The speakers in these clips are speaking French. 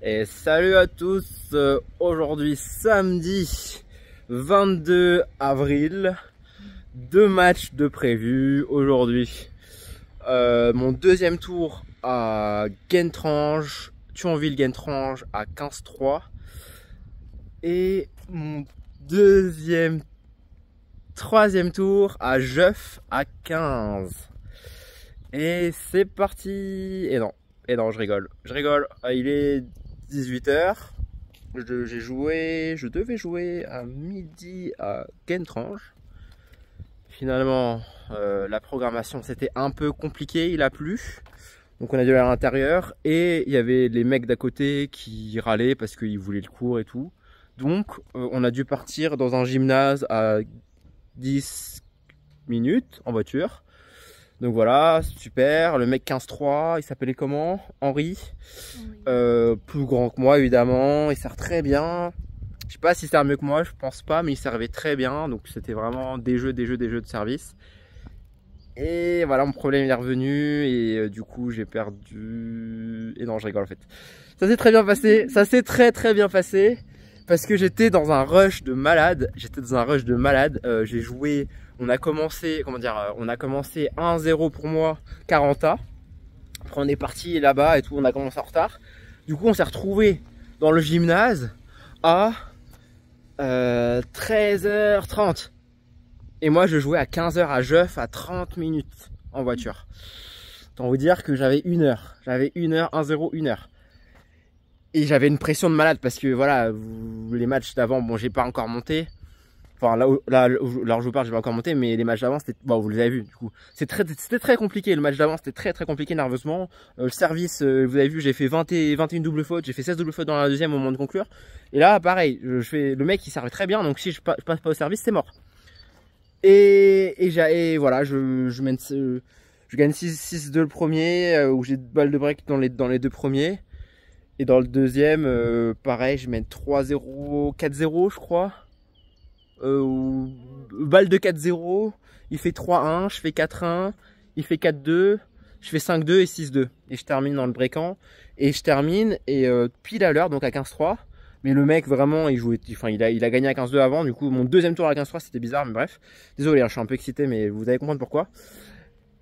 Et salut à tous, aujourd'hui samedi 22 avril, 2 matchs de prévus aujourd'hui. Mon deuxième tour à Guentrange, Thionville-Guentrange à 15-3. Et mon troisième tour à Jeuf à 15. Et c'est parti. Et non, je rigole. Il est 18 h. Je devais jouer à midi à Guentrange. Finalement, la programmation c'était un peu compliqué, il a plu. Donc on a dû aller à l'intérieur et il y avait les mecs d'à côté qui râlaient parce qu'ils voulaient le cours et tout. Donc on a dû partir dans un gymnase à 10 minutes en voiture. Donc voilà, super. Le mec 15-3, il s'appelait comment? Henri. Plus grand que moi évidemment, il sert très bien. Je sais pas s'il sert mieux que moi, je pense pas, mais il servait très bien. Donc c'était vraiment des jeux de service. Et voilà, mon problème il est revenu et du coup j'ai perdu. Et non, je rigole en fait. Ça s'est très bien passé, ça s'est très bien passé. Parce que j'étais dans un rush de malade. J'ai joué, on a commencé 1-0 pour moi, 40A. Après on est parti là-bas et tout, on a commencé en retard. Du coup on s'est retrouvé dans le gymnase à 13h30. Et moi je jouais à 15h à Jeuf à 30 minutes en voiture. Autant vous dire que j'avais 1 heure. J'avais 1 heure, 1-0, 1 heure. Et j'avais une pression de malade parce que voilà, les matchs d'avant, bon, j'ai pas encore monté. Enfin, là où je vous parle, j'ai pas encore monté, mais les matchs d'avant, c'était, bon, vous les avez vus, du coup. C'était très compliqué. Le match d'avant, c'était très compliqué nerveusement. Le service, vous avez vu, j'ai fait 20 et 21 doubles fautes. J'ai fait 16 doubles fautes dans la deuxième au moment de conclure. Et là, pareil, le mec, il servait très bien. Donc, si je passe pas au service, c'est mort. Et voilà, je gagne 6-2 le premier, où j'ai 2 balles de break dans les 2 premiers. Et dans le deuxième, pareil, je mène 3-0, 4-0 je crois. Balle de 4-0, il fait 3-1, je fais 4-1, il fait 4-2, je fais 5-2 et 6-2. Et je termine dans le breakant. Et je termine, et pile à l'heure, donc à 15-3. Mais le mec, vraiment, il a gagné à 15-2 avant. Du coup, mon deuxième tour à 15-3, c'était bizarre, mais bref. Désolé, hein, je suis un peu excité, mais vous allez comprendre pourquoi.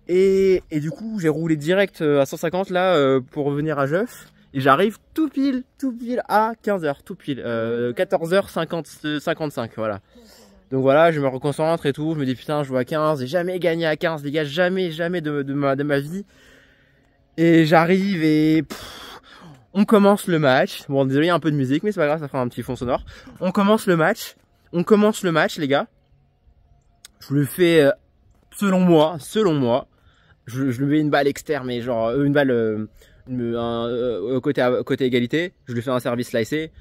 Et du coup, j'ai roulé direct à 150 là pour revenir à Jeuf. Et j'arrive tout pile à 15h, tout pile, 14h55, voilà. Donc voilà, je me reconcentre et tout, je me dis putain, je joue à 15, j'ai jamais gagné à 15, les gars, jamais de ma vie. Et j'arrive et on commence le match. Bon, désolé, il y a un peu de musique, mais c'est pas grave, ça fera un petit fond sonore. On commence le match, les gars. Je le fais selon moi, je lui mets une balle externe, mais genre une balle... côté égalité, je lui fais un service slicé.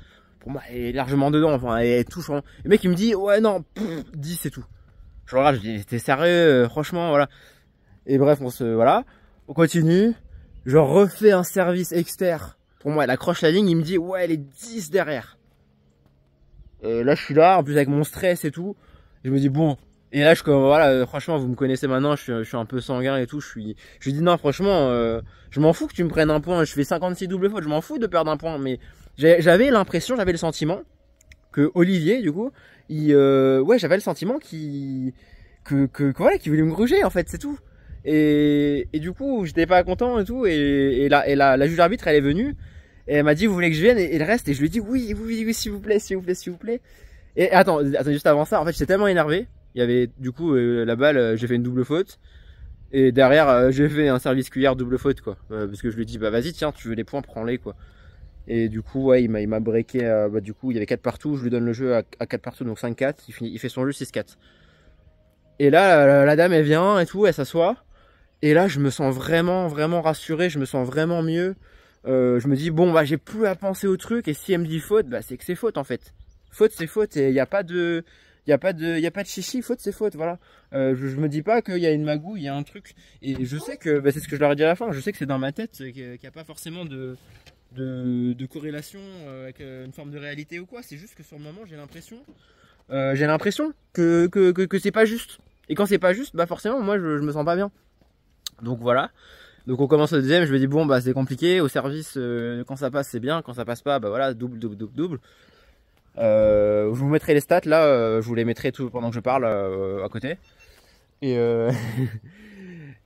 Pour moi, elle est largement dedans. Enfin, elle touche. Le mec, il me dit, ouais, non, 10 c'est tout. Je regarde, je dis, t'es sérieux, franchement, voilà. Et bref, on continue. Je refais un service externe. Pour moi, elle accroche la ligne, il me dit, ouais, elle est 10 derrière. Et là, je suis là, en plus avec mon stress et tout. Je me dis, bon. Et là, voilà, franchement, vous me connaissez maintenant, je suis un peu sanguin et tout. Je lui dis non, franchement, je m'en fous que tu me prennes un point. Je fais 56 doubles fautes, je m'en fous de perdre un point. Mais j'avais le sentiment que Olivier, du coup, j'avais le sentiment voilà, qu'il voulait me gruger en fait, c'est tout. Et du coup, j'étais pas content et tout. Et la juge arbitre, elle est venue et elle m'a dit, vous voulez que je vienne et le reste. Et je lui ai dit oui, s'il vous plaît. Et attends, juste avant ça, en fait, j'étais tellement énervé. Il y avait du coup la balle, j'ai fait une double faute. Et derrière, j'ai fait un service cuillère double faute quoi. Parce que je lui ai dit, bah vas-y, tiens, tu veux les points, prends-les quoi. Et du coup, ouais, il m'a breaké. Du coup, il y avait 4 partout. Je lui donne le jeu à 4 partout, donc 5-4. Il fait son jeu 6-4. Et là, la dame, elle vient et tout, elle s'assoit. Et là, je me sens vraiment rassuré. Je me sens vraiment mieux. Je me dis, bon, bah, j'ai plus à penser au truc. Et si elle me dit faute, bah, c'est que c'est faute en fait. Faute, c'est faute. Et il n'y a pas de. Il n'y a pas de chichi, faute c'est faute, voilà. Je me dis pas qu'il y a une magouille, il y a un truc. Et je sais que, c'est ce que je leur ai dit à la fin, je sais que c'est dans ma tête, qu'il n'y a pas forcément de corrélation avec une forme de réalité ou quoi. C'est juste que sur le moment, j'ai l'impression que c'est pas juste. Et quand c'est pas juste, bah forcément, moi je me sens pas bien. Donc voilà. Donc on commence le deuxième, je me dis bon bah c'est compliqué, au service quand ça passe c'est bien, quand ça passe pas bah voilà double. Je vous mettrai les stats là, je vous les mettrai tout pendant que je parle à côté. Et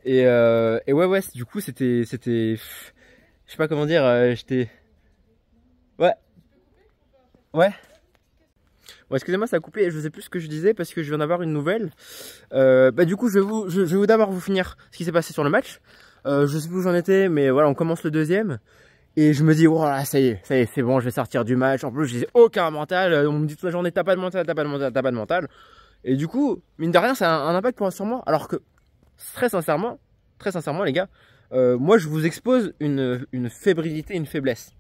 et ouais du coup c'était je sais pas comment dire, j'étais ouais. Bon, excusez-moi, ça a coupé, je sais plus ce que je disais parce que je viens d'avoir une nouvelle. Bah du coup, je vais vous d'abord vous finir ce qui s'est passé sur le match. Je sais plus où j'en étais, mais voilà, on commence le deuxième. Et je me dis, voilà, ça y est, c'est bon, je vais sortir du match. En plus, j'ai aucun mental. On me dit toute la journée, t'as pas de mental, t'as pas de mental, t'as pas de mental. Et du coup, mine de rien, ça a un impact sur moi. Alors que, très sincèrement, les gars, moi, je vous expose une fébrilité, une faiblesse.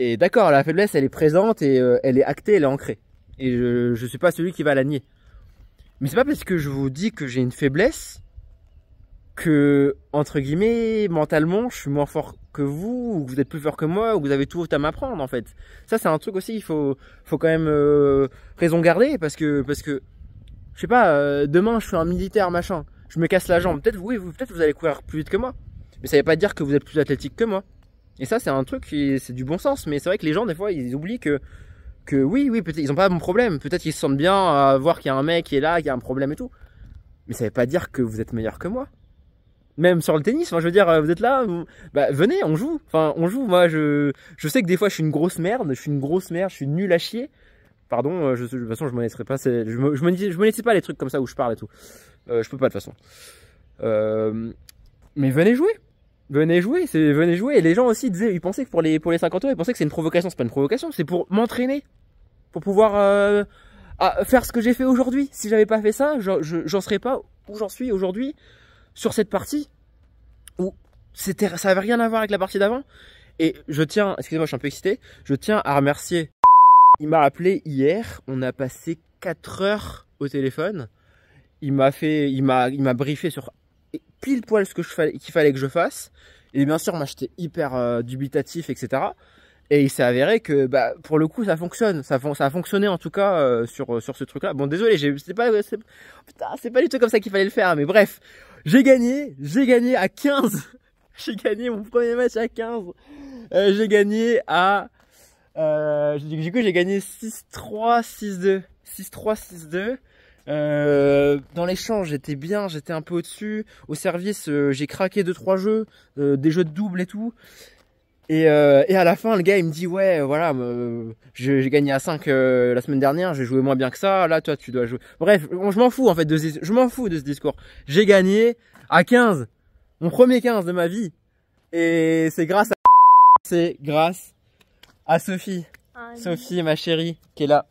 Et d'accord, la faiblesse, elle est présente et elle est actée, elle est ancrée. Et je suis pas celui qui va la nier. Mais c'est pas parce que je vous dis que j'ai une faiblesse que, entre guillemets, mentalement, je suis moins fort que vous, ou que vous êtes plus fort que moi, ou que vous avez tout à m'apprendre, en fait. Ça, c'est un truc aussi, il faut quand même raison garder, parce que, je sais pas, demain, je suis un militaire, machin, je me casse la jambe. Peut-être, oui, peut-être vous allez courir plus vite que moi. Mais ça veut pas dire que vous êtes plus athlétique que moi. Et ça, c'est un truc c'est du bon sens. Mais c'est vrai que les gens, des fois, ils oublient que oui, peut-être ils ont pas mon problème. Peut-être qu'ils se sentent bien à voir qu'il y a un mec qui est là, qu'il y a un problème et tout. Mais ça veut pas dire que vous êtes meilleur que moi. Même sur le tennis, enfin, je veux dire, vous êtes là, bah venez, on joue. Enfin, on joue. Moi, je sais que des fois, je suis une grosse merde. Je suis nul à chier. Pardon, de toute façon, je monétiserai pas. Je monétise pas les trucs comme ça où je parle et tout. Je peux pas de toute façon. Mais venez jouer. Venez jouer. Et les gens aussi disaient, ils pensaient que pour les 50 euros, ils pensaient que c'est une provocation. C'est pas une provocation, c'est pour m'entraîner, pour pouvoir faire ce que j'ai fait aujourd'hui. Si j'avais pas fait ça, j'en serais pas où j'en suis aujourd'hui sur cette partie où ça avait rien à voir avec la partie d'avant. Et je tiens, excusez-moi, je suis un peu excité. Je tiens à remercier. Il m'a appelé hier. On a passé 4 heures au téléphone. Il m'a briefé sur pile poil ce qu'il fallait que je fasse. Et bien sûr, moi j'étais hyper dubitatif, etc. Et il s'est avéré que bah, pour le coup ça fonctionne. Ça a fonctionné en tout cas sur ce truc là. Bon désolé, c'est pas du tout comme ça qu'il fallait le faire. Mais bref, j'ai gagné à 15. J'ai gagné mon premier match à 15. J'ai gagné à... du coup j'ai gagné 6-3, 6-2. 6-3, 6-2. Dans l'échange j'étais bien, j'étais un peu au-dessus. Au service j'ai craqué 2-3 jeux, des jeux de double et tout. Et à la fin le gars il me dit ouais voilà j'ai gagné à 5 la semaine dernière, j'ai joué moins bien que ça, là toi tu dois jouer. Bref, je m'en fous en fait je m'en fous de ce discours. J'ai gagné à 15, mon premier 15 de ma vie. Et c'est grâce à Sophie. Sophie ma chérie qui est là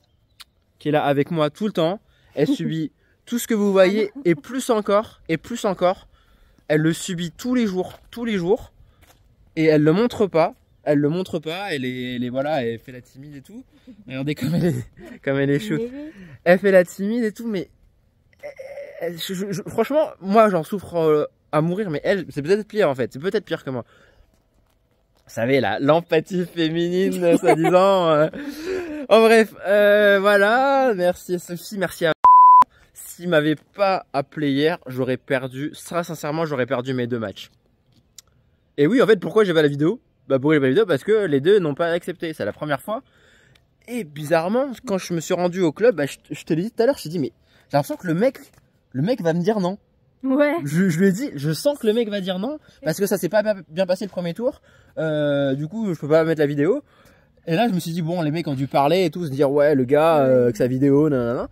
avec moi tout le temps. Elle subit tout ce que vous voyez et plus encore. Elle le subit tous les jours. Et elle le montre pas. Elle est voilà, elle fait la timide et tout. Regardez comme elle est chaude. Elle fait la timide et tout, mais franchement, moi j'en souffre à mourir, mais elle, c'est peut-être pire en fait. C'est peut-être pire que moi. Vous savez l'empathie féminine, soi-disant. En bref, voilà. Merci Sophie, merci à. S'il m'avait pas appelé hier, j'aurais perdu. Très sincèrement, j'aurais perdu mes 2 matchs. Et oui, en fait, pourquoi j'ai pas la vidéo? Bah pourquoi j'ai pas la vidéo? Parce que les deux n'ont pas accepté. C'est la première fois. Et bizarrement, quand je me suis rendu au club, bah, je te l'ai dit tout à l'heure, je te dis mais j'ai l'impression que le mec va me dire non. Ouais. Je lui ai dit, je sens que le mec va dire non parce que ça s'est pas bien passé le premier tour. Du coup, je peux pas mettre la vidéo. Et là, je me suis dit bon, les mecs ont dû parler et tout, se dire ouais, le gars avec sa vidéo, nanana.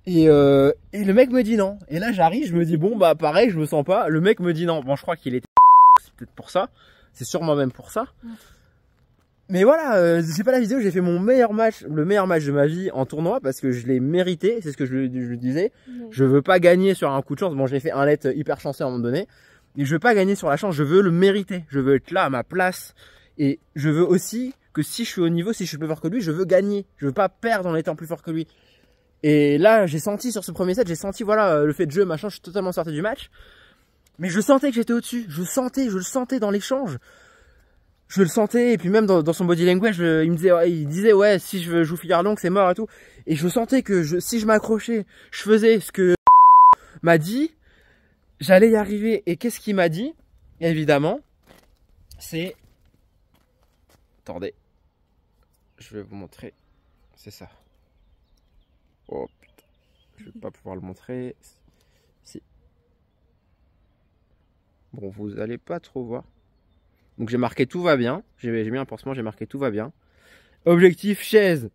Et le mec me dit non. Et là, j'arrive, je me dis bon bah pareil, je me sens pas. Le mec me dit non. Bon, je crois qu'il était. C'est peut-être pour ça. C'est sûrement même pour ça. Mais voilà, j'ai pas la vidéo, j'ai fait mon meilleur match, le meilleur match de ma vie en tournoi parce que je l'ai mérité, c'est ce que je disais. Je veux pas gagner sur un coup de chance. Bon, j'ai fait un let hyper chanceux à un moment donné. Mais je veux pas gagner sur la chance, je veux le mériter. Je veux être là à ma place. Et je veux aussi que si je suis au niveau, si je suis plus fort que lui, je veux gagner. Je veux pas perdre en étant plus fort que lui. Et là, j'ai senti sur ce premier set, j'ai senti voilà le fait de jeu, machin, je suis totalement sorti du match. Mais je sentais que j'étais au-dessus. Je le sentais dans l'échange. Je le sentais, et puis même dans son body language, il disait ouais, si je joue filière longue, c'est mort et tout. Et je sentais que si je m'accrochais, je faisais ce que m'a dit, j'allais y arriver. Et qu'est-ce qu'il m'a dit? Évidemment, c'est... Attendez, je vais vous montrer. C'est ça. Oh putain, je vais pas pouvoir le montrer. Si. Bon, vous allez pas trop voir. Donc j'ai marqué tout va bien. J'ai mis un pansement, j'ai marqué tout va bien. Objectif chaise.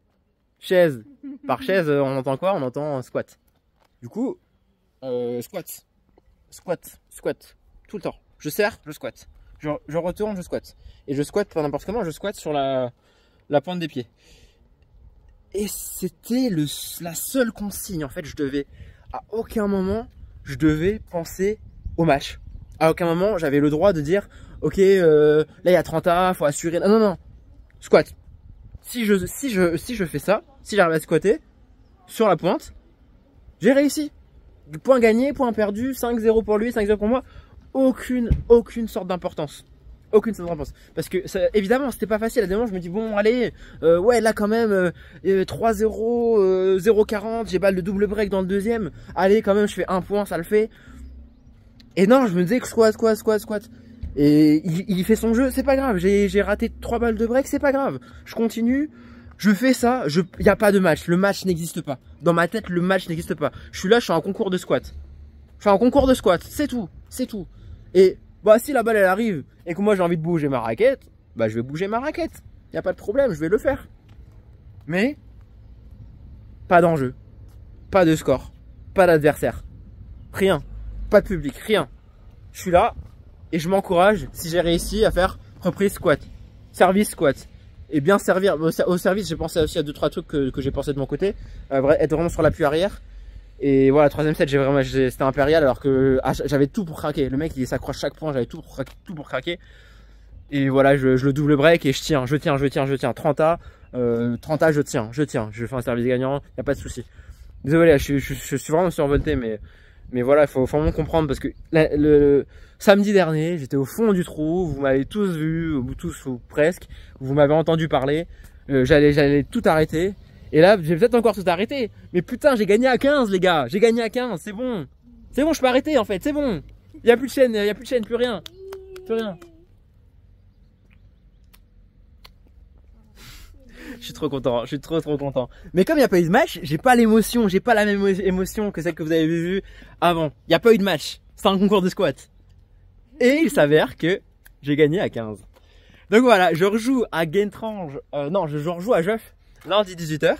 Chaise. Par chaise, on entend quoi? On entend squat. Du coup, squat. Squat. Squat. Tout le temps. Je serre, je squatte. Je retourne, je squatte. Et je squatte pas n'importe comment, je squatte sur la pointe des pieds. Et c'était la seule consigne. En fait, à aucun moment, je devais penser au match. À aucun moment, j'avais le droit de dire, ok, là il y a 30 A, faut assurer. Non, non, non. Squat. Si je fais ça, si j'arrive à squatter sur la pointe, j'ai réussi. Point gagné, point perdu, 5-0 pour lui, 5-0 pour moi. Aucune sorte d'importance. Aucune sorte d'importance. Parce que, évidemment, c'était pas facile. À des moments, je me dis, bon, allez, ouais, là, quand même, 3-0, 0-40, j'ai balle de double break dans le deuxième. Allez, quand même, je fais un point, ça le fait. Et non, je me disais que squat. Et il fait son jeu, c'est pas grave. J'ai raté 3 balles de break, c'est pas grave. Je continue. Je fais ça, il n'y a pas de match. Le match n'existe pas. Dans ma tête, le match n'existe pas. Je suis là, je suis en concours de squat. Je suis en concours de squat, c'est tout. C'est tout. Et bah si la balle elle arrive et que moi j'ai envie de bouger ma raquette, bah je vais bouger ma raquette. Il n'y a pas de problème, je vais le faire. Mais pas d'enjeu, pas de score, pas d'adversaire, rien, pas de public, rien. Je suis là et je m'encourage si j'ai réussi à faire reprise squat, service squat. Et bien servir au service, j'ai pensé aussi à 2-3 trucs que j'ai pensé de mon côté. Être vraiment sur l'appui arrière. Et voilà, troisième set, c'était impérial alors que j'avais tout pour craquer. Le mec il s'accroche chaque point, j'avais tout pour craquer. Et voilà, je le double break et je tiens. 30 A, 30 A, je tiens. Je fais un service gagnant, y a pas de souci. Désolé, je suis vraiment survolté, mais voilà, il faut vraiment comprendre parce que le samedi dernier, j'étais au fond du trou, vous m'avez tous vu, tous ou presque, vous m'avez entendu parler, j'allais tout arrêter. Et là, j'ai peut-être encore tout arrêté. Mais putain, j'ai gagné à 15, les gars. J'ai gagné à 15, c'est bon. C'est bon, je peux arrêter en fait, c'est bon. Il n'y a plus de chaîne, plus rien. Plus rien. Je suis trop content, je suis trop content. Mais comme il n'y a pas eu de match, j'ai pas l'émotion, j'ai pas la même émotion que celle que vous avez vue avant. Il n'y a pas eu de match, c'est un concours de squat. Et il s'avère que j'ai gagné à 15. Donc voilà, je rejoue à Gaintrange, je rejoue à Jeuf, lundi 18h,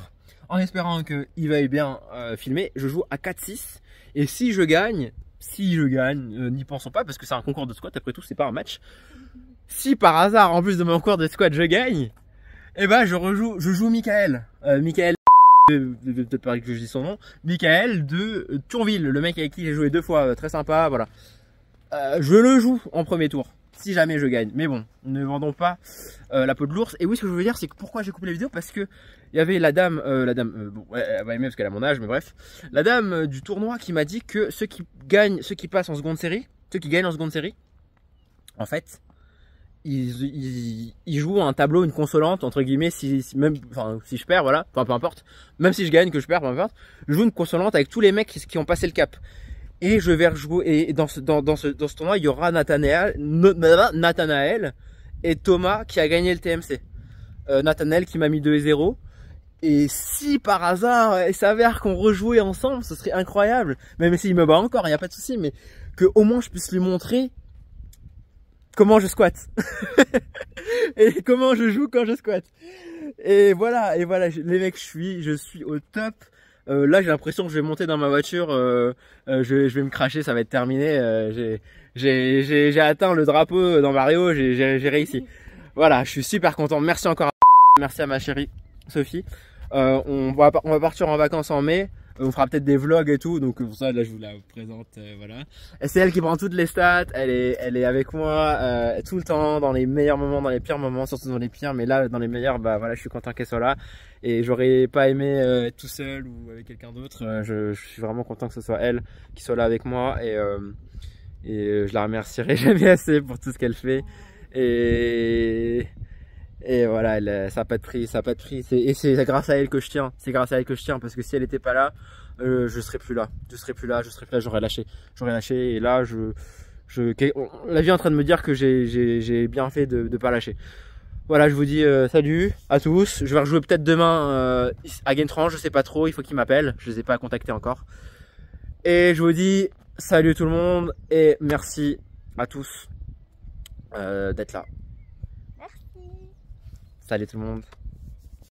en espérant qu'il veuille bien filmer. Je joue à 4-6, et si je gagne, n'y pensons pas, parce que c'est un concours de squat, après tout c'est pas un match. Si par hasard, en plus de mon concours de squat, je gagne, et ben je joue Michael. Michael, peut-être pas que je dis son nom, Michael de Tourville, le mec avec qui j'ai joué 2 fois, très sympa, voilà. Je le joue en premier tour, si jamais je gagne. Mais bon, ne vendons pas la peau de l'ours. Et oui, ce que je veux dire, c'est que pourquoi j'ai coupé la vidéo, parce que il y avait la dame, bon, elle va aimer parce qu'elle a mon âge, mais bref, la dame du tournoi qui m'a dit que ceux qui passent en seconde série, ceux qui gagnent en seconde série, en fait, ils jouent un tableau, une consolante entre guillemets, si je perds, voilà, enfin peu importe, même si je gagne, que je perds, peu importe, je joue une consolante avec tous les mecs qui ont passé le cap. Et je vais rejouer, et dans ce tournoi, il y aura Nathanaël et Thomas qui a gagné le TMC. Nathanaël qui m'a mis 2-0. Et si par hasard il s'avère qu'on rejouait ensemble, ce serait incroyable. Même s'il me bat encore, il n'y a pas de souci, mais que au moins je puisse lui montrer comment je squatte. Et comment je joue quand je squatte. Et voilà, les mecs, je suis au top. Là j'ai l'impression que je vais monter dans ma voiture, je vais me cracher, ça va être terminé. J'ai atteint le drapeau dans Mario, j'ai réussi. Voilà, je suis super content. Merci encore, merci à ma chérie Sophie. On va partir en vacances en mai. On fera peut-être des vlogs et tout, donc pour ça là je vous la présente, voilà. Et c'est elle qui prend toutes les stats, elle est avec moi tout le temps, dans les meilleurs moments, dans les pires moments, surtout dans les pires, mais là dans les meilleurs, bah voilà, je suis content qu'elle soit là. Et j'aurais pas aimé être tout seul ou avec quelqu'un d'autre. Je suis vraiment content que ce soit elle qui soit là avec moi, et je la remercierai jamais assez pour tout ce qu'elle fait. Et Et voilà, ça a pas de prix, ça a pas de prix. Et c'est grâce à elle que je tiens. C'est grâce à elle que je tiens parce que si elle était pas là, je serais plus là. Je serais plus là, j'aurais lâché. J'aurais lâché et là, la vie est en train de me dire que j'ai bien fait de pas lâcher. Voilà, je vous dis salut à tous. Je vais rejouer peut-être demain à Gaintran, je sais pas trop, il faut qu'ils m'appellent. Je les ai pas contactés encore. Et je vous dis salut tout le monde et merci à tous d'être là. Merci. Salut tout le monde.